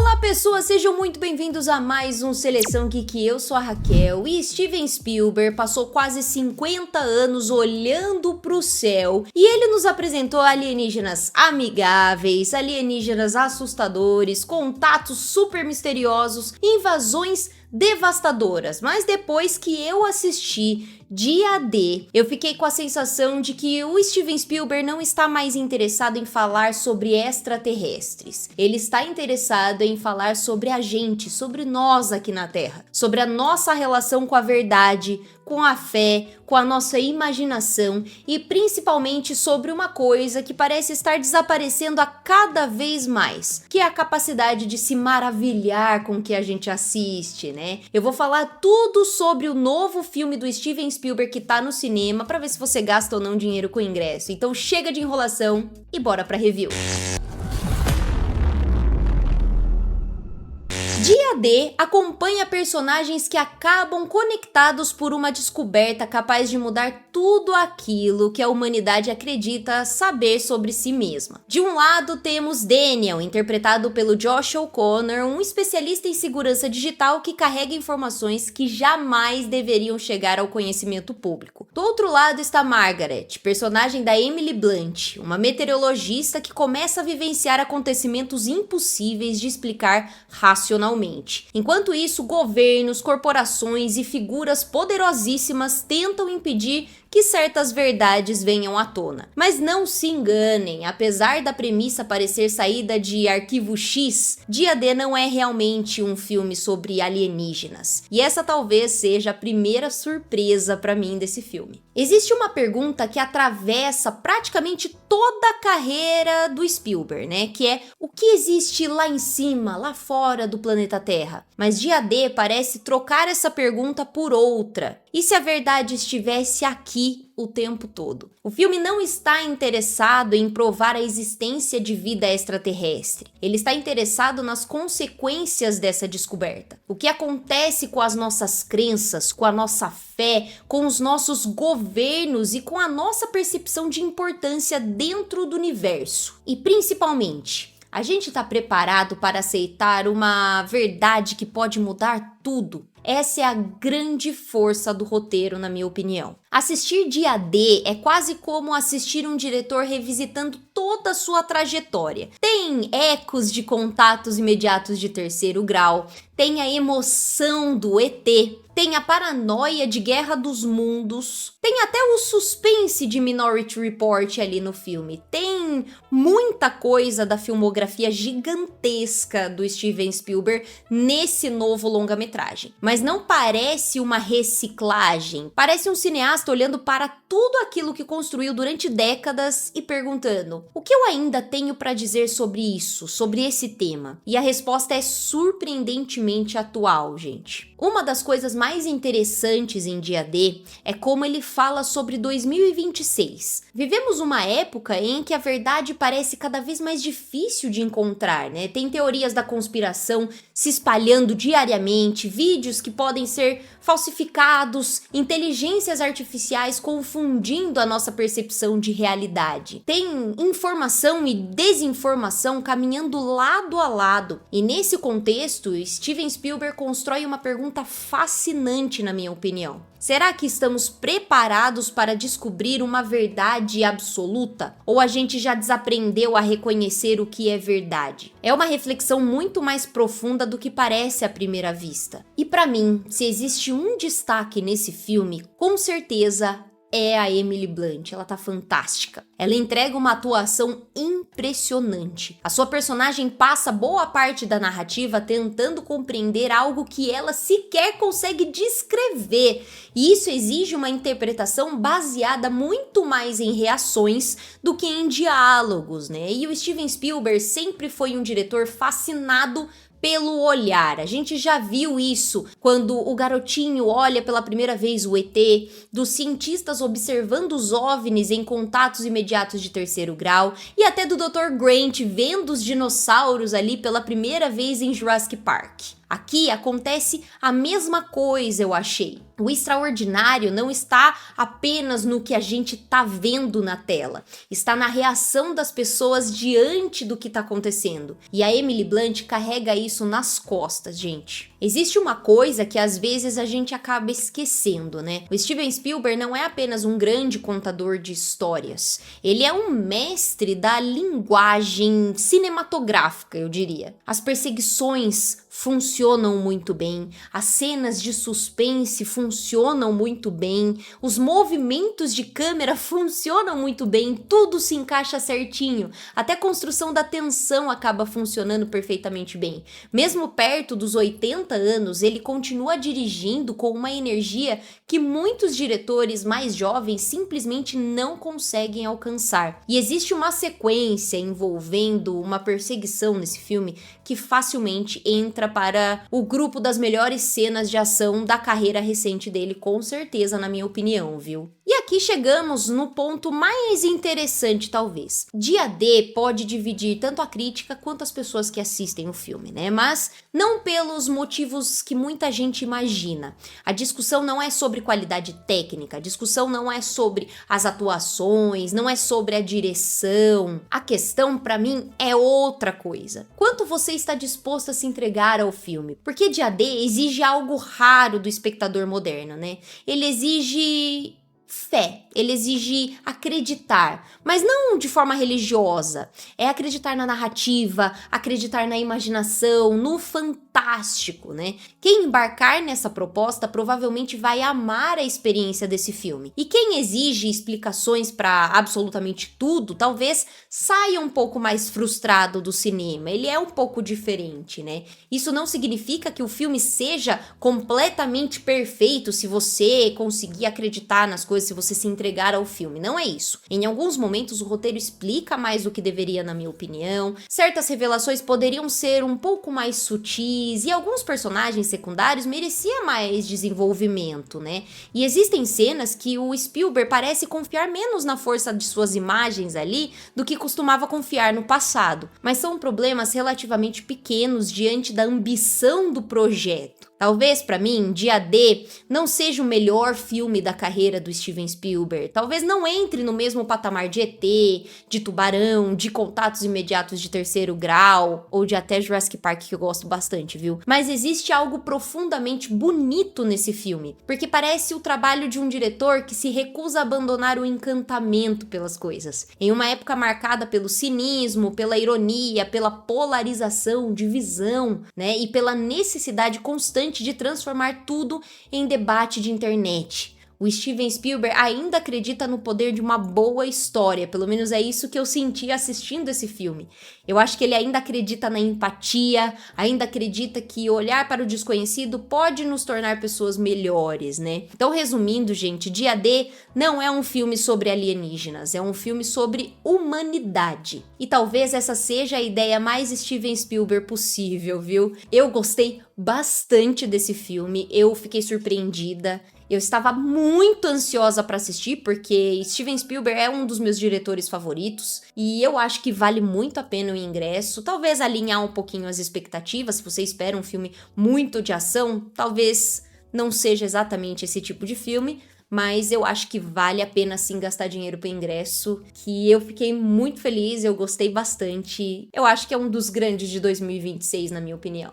Olá pessoas, sejam muito bem-vindos a mais um Seleção Geek. Eu sou a Raquel e Steven Spielberg passou quase 50 anos olhando pro céu e ele nos apresentou alienígenas amigáveis, alienígenas assustadores, contatos super misteriosos, invasões devastadoras. Mas depois que eu assisti Dia D, eu fiquei com a sensação de que o Steven Spielberg não está mais interessado em falar sobre extraterrestres. Ele está interessado em falar sobre a gente, sobre nós aqui na Terra, sobre a nossa relação com a verdade, com a fé, com a nossa imaginação e principalmente sobre uma coisa que parece estar desaparecendo a cada vez mais, que é a capacidade de se maravilhar com o que a gente assiste, né? Eu vou falar tudo sobre o novo filme do Steven Spielberg que tá no cinema para ver se você gasta ou não dinheiro com ingresso. Então chega de enrolação e bora pra review. Dia D acompanha personagens que acabam conectados por uma descoberta capaz de mudar tudo aquilo que a humanidade acredita saber sobre si mesma. De um lado temos Daniel, interpretado pelo Josh O'Connor, um especialista em segurança digital que carrega informações que jamais deveriam chegar ao conhecimento público. Do outro lado está Margaret, personagem da Emily Blunt, uma meteorologista que começa a vivenciar acontecimentos impossíveis de explicar racionalmente. Enquanto isso, governos, corporações e figuras poderosíssimas tentam impedir que certas verdades venham à tona. Mas não se enganem, apesar da premissa parecer saída de Arquivo X, Dia D não é realmente um filme sobre alienígenas. E essa talvez seja a primeira surpresa para mim desse filme. Existe uma pergunta que atravessa praticamente toda a carreira do Spielberg, né? Que é: o que existe lá em cima, lá fora do planeta Terra? Mas Dia D parece trocar essa pergunta por outra. E se a verdade estivesse aqui o tempo todo? O filme não está interessado em provar a existência de vida extraterrestre. Ele está interessado nas consequências dessa descoberta. O que acontece com as nossas crenças, com a nossa fé, com os nossos governos e com a nossa percepção de importância dentro do universo. E principalmente, a gente está preparado para aceitar uma verdade que pode mudar tudo? Essa é a grande força do roteiro, na minha opinião. Assistir Dia D é quase como assistir um diretor revisitando toda a sua trajetória. Tem ecos de Contatos Imediatos de Terceiro Grau, tem a emoção do ET, tem a paranoia de Guerra dos Mundos, tem até o suspense de Minority Report ali no filme. Tem muita coisa da filmografia gigantesca do Steven Spielberg nesse novo longa-metragem. Mas não parece uma reciclagem, parece um cineasta olhando para tudo aquilo que construiu durante décadas e perguntando: o que eu ainda tenho para dizer sobre isso, sobre esse tema? E a resposta é surpreendentemente atual, gente. Uma das coisas mais interessantes em Dia D é como ele fala sobre 2026. Vivemos uma época em que a verdade parece cada vez mais difícil de encontrar, né? Tem teorias da conspiração se espalhando diariamente, vídeos que podem ser falsificados, inteligências artificiais confundindo a nossa percepção de realidade. Tem informação e desinformação caminhando lado a lado. E nesse contexto, Steven Spielberg constrói uma pergunta fascinante, na minha opinião. Será que estamos preparados para descobrir uma verdade absoluta? Ou a gente já desaprendeu a reconhecer o que é verdade? É uma reflexão muito mais profunda do que parece à primeira vista. E para mim, se existe um destaque nesse filme, com certeza é a Emily Blunt. Ela tá fantástica. Ela entrega uma atuação impressionante. A sua personagem passa boa parte da narrativa tentando compreender algo que ela sequer consegue descrever. E isso exige uma interpretação baseada muito mais em reações do que em diálogos, né? E o Steven Spielberg sempre foi um diretor fascinado pelo olhar. A gente já viu isso quando o garotinho olha pela primeira vez o ET, dos cientistas observando os OVNIs em Contatos Imediatos de Terceiro Grau e até do Dr. Grant vendo os dinossauros ali pela primeira vez em Jurassic Park. Aqui acontece a mesma coisa, eu achei. O extraordinário não está apenas no que a gente tá vendo na tela, está na reação das pessoas diante do que tá acontecendo. E a Emily Blunt carrega isso isso nas costas, gente. Existe uma coisa que às vezes a gente acaba esquecendo, né? O Steven Spielberg não é apenas um grande contador de histórias. Ele é um mestre da linguagem cinematográfica, eu diria. As perseguições funcionam muito bem, as cenas de suspense funcionam muito bem, os movimentos de câmera funcionam muito bem, tudo se encaixa certinho, até a construção da tensão acaba funcionando perfeitamente bem. Mesmo perto dos 80 anos, ele continua dirigindo com uma energia que muitos diretores mais jovens simplesmente não conseguem alcançar. E existe uma sequência envolvendo uma perseguição nesse filme que facilmente entra para o grupo das melhores cenas de ação da carreira recente dele, com certeza, na minha opinião, viu? E aqui chegamos no ponto mais interessante, talvez. Dia D pode dividir tanto a crítica quanto as pessoas que assistem o filme, né? Mas não pelos motivos que muita gente imagina. A discussão não é sobre qualidade técnica, a discussão não é sobre as atuações, não é sobre a direção. A questão, pra mim, é outra coisa. Quanto você está disposto a se entregar ao filme? Porque Dia D exige algo raro do espectador moderno, né? Ele exige fé, ele exige acreditar, mas não de forma religiosa. É acreditar na narrativa, acreditar na imaginação, no fantástico, né? Quem embarcar nessa proposta provavelmente vai amar a experiência desse filme. E quem exige explicações para absolutamente tudo, talvez saia um pouco mais frustrado do cinema. Ele é um pouco diferente, né? Isso não significa que o filme seja completamente perfeito se você conseguir acreditar nas coisas, se você se entregar ao filme. Não é isso. Em alguns momentos o roteiro explica mais do que deveria, na minha opinião. Certas revelações poderiam ser um pouco mais sutis e alguns personagens secundários mereciam mais desenvolvimento, né? E existem cenas que o Spielberg parece confiar menos na força de suas imagens ali do que costumava confiar no passado. Mas são problemas relativamente pequenos diante da ambição do projeto. Talvez, pra mim, Dia D não seja o melhor filme da carreira do Steven Spielberg. Talvez não entre no mesmo patamar de ET, de Tubarão, de Contatos Imediatos de Terceiro Grau, ou de até Jurassic Park, que eu gosto bastante, viu? Mas existe algo profundamente bonito nesse filme, porque parece o trabalho de um diretor que se recusa a abandonar o encantamento pelas coisas. Em uma época marcada pelo cinismo, pela ironia, pela polarização, divisão, né? E pela necessidade constante de transformar tudo em debate de internet. O Steven Spielberg ainda acredita no poder de uma boa história, pelo menos é isso que eu senti assistindo esse filme. Eu acho que ele ainda acredita na empatia, ainda acredita que olhar para o desconhecido pode nos tornar pessoas melhores, né? Então, resumindo, gente, Dia D não é um filme sobre alienígenas, é um filme sobre humanidade. E talvez essa seja a ideia mais Steven Spielberg possível, viu? Eu gostei bastante desse filme, eu fiquei surpreendida. Eu estava muito ansiosa para assistir, porque Steven Spielberg é um dos meus diretores favoritos, e eu acho que vale muito a pena o ingresso. Talvez alinhar um pouquinho as expectativas, se você espera um filme muito de ação, talvez não seja exatamente esse tipo de filme, mas eu acho que vale a pena sim gastar dinheiro pro ingresso, que eu fiquei muito feliz, eu gostei bastante. Eu acho que é um dos grandes de 2026, na minha opinião.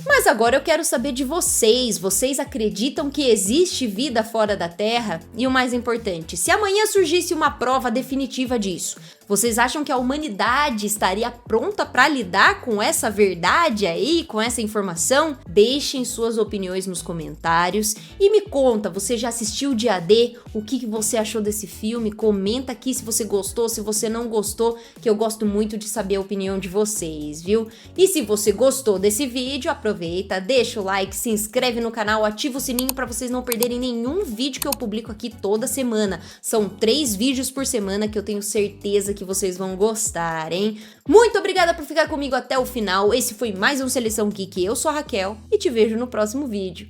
Mas agora eu quero saber de vocês. Vocês acreditam que existe vida fora da Terra? E o mais importante, se amanhã surgisse uma prova definitiva disso, vocês acham que a humanidade estaria pronta para lidar com essa verdade aí, com essa informação? Deixem suas opiniões nos comentários e me conta, você já assistiu Dia D? O que você achou desse filme? Comenta aqui se você gostou, se você não gostou, que eu gosto muito de saber a opinião de vocês, viu? E se você gostou desse vídeo, aproveita, deixa o like, se inscreve no canal, ativa o sininho para vocês não perderem nenhum vídeo que eu publico aqui toda semana. São 3 vídeos por semana que eu tenho certeza que vocês vão gostar, hein? Muito obrigada por ficar comigo até o final. Esse foi mais um Seleção Geek. Eu sou a Raquel e te vejo no próximo vídeo.